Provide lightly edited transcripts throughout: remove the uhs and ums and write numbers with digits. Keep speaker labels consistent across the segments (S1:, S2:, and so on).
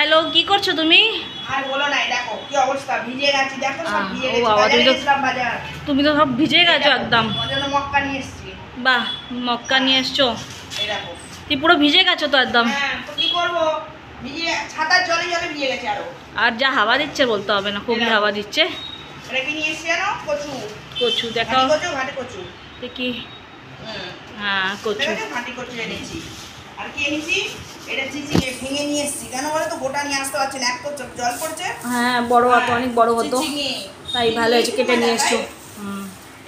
S1: Hello, কি করছো তুমি?
S2: আর বলো না, দেখো কি অবস্থা, ভিজে গেছি, দেখো সব ভিজে
S1: ও
S2: গেছি।
S1: বাবা,
S2: বাজারে গেছিলাম বাজার।
S1: তুমি তো সব ভিজে গেছো একদম।
S2: ওর জন্য মক্কা নিয়ে এসেছি।
S1: বাহ, মক্কা নিয়ে এসছো।
S2: এই দেখো।
S1: তুই পুরো ভিজে গেছো তো একদম।
S2: হ্যাঁ, তো কি করবো, ভিজে ছাতার জলে জলে ভিজে গেছে আরো।
S1: আর যা হাওয়া দিচ্ছে বলতে হবে না, খুবই হাওয়া দিচ্ছে।
S2: এটা কি নিয়ে এসেছি জানো? কচু।
S1: কচু দেখাও
S2: কচু, ঘাটি কচু।
S1: দেখি। হ্যাঁ, কচু।
S2: ঘাটি কচু এনেছি। আর কি এনেছি, এটা চিচিঙে ভেঙে নিয়ে এসেছি। কেন বলো তো, গোটা নিয়ে আসতে পারছি না, এক তো জল পড়ছে।
S1: হ্যাঁ, বড় হতো, অনেক বড় হতো,
S2: চিচিঙে।
S1: তাই ভালো হয়েছে কেটে নিয়ে এসছো।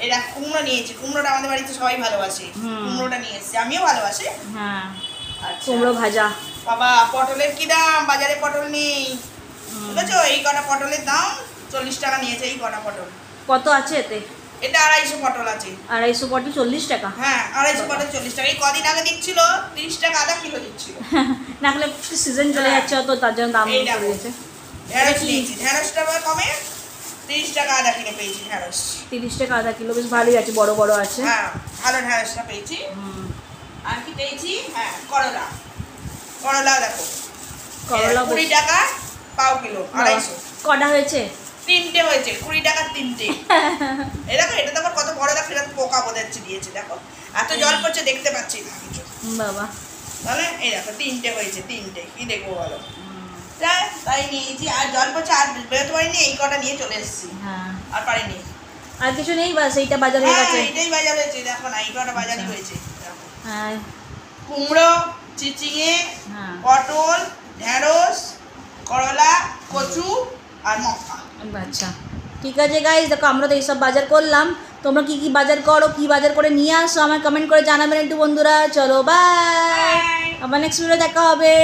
S2: এটা কুমড়ো নিয়েছি, কুমড়োটা আমাদের বাড়িতে সবাই ভালোবাসে। কুমড়োটা নিয়ে এসেছি, আমিও ভালোবাসি।
S1: হ্যাঁ,
S2: আচ্ছা।
S1: কুমড়ো ভাজা।
S2: বাবা, পটলের কি দাম, বাজারে পটল নেই, বুঝেছো? এই কটা পটলের দাম 40 টাকা নিয়েছে, এই কটা পটল।
S1: কত আছে এতে?
S2: এটা 250 পটল আছে।
S1: 250 পটল 40 টাকা?
S2: হ্যাঁ, 250 পটল 40 টাকা। এই কদিন আগে দিচ্ছিল 30 টাকা আধা কিলো দিচ্ছিল।
S1: না হলে সিজন চলে যাচ্ছে তো, তার জন্য দাম
S2: এই
S1: বেড়ে
S2: দেখো,
S1: গেছে।
S2: ঢেঁড়স নিয়েছি, ঢেঁড়সটা কমে 30 টাকা আধা কিলো পেয়েছি ঢেঁড়স।
S1: 30 টাকা আধা কিলো, বেশ ভালোই আছে, বড় বড় আছে।
S2: হ্যাঁ, ভালো ঢেঁড়সটা পেয়েছি। আর কি পেয়েছি, হ্যাঁ, করলা। করলা দেখো,
S1: করলা
S2: 20 টাকা পাও কিলো, 250।
S1: কটা হয়েছে?
S2: 3টে হয়েছে, 20 টাকা 3টে। এই দেখো, এটা তো আবার কত বড়, দেখো এটা পোকা বোধাচ্ছে দিয়েছে, দেখো এত জল পড়ছে দেখতে পাচ্ছি না কিছু।
S1: বাবা,
S2: তাহলে এই দেখো 3টে হয়েছে, 3টে কি দেখবো বলো। তাই নিয়েছি, আর জল পড়ছে, আর বেরোতে পারিনি, এই কটা নিয়ে চলে এসেছি।
S1: হ্যাঁ,
S2: আর পারিনি।
S1: আর কিছু নেই, বাস এইটা বাজার হয়ে গেছে।
S2: এটাই বাজার হয়েছে, দেখো না, এই কটা বাজারই হয়েছে। দেখো,
S1: হ্যাঁ,
S2: কুমড়ো, চিচিঙে,
S1: হ্যাঁ,
S2: পটল, ঢেঁড়স, করলা, কচু আর মক্কা।
S1: আচ্ছা, ঠিক আছে গাইজ, দেখো আমরা তো এইসব বাজার করলাম। তোমরা কি কি বাজার করো, কি বাজার করে নিয়ে আসো, আমার কমেন্ট করে জানাবেন একটু বন্ধুরা। চলো বাই, আবার নেক্সট ভিডিও দেখা হবে।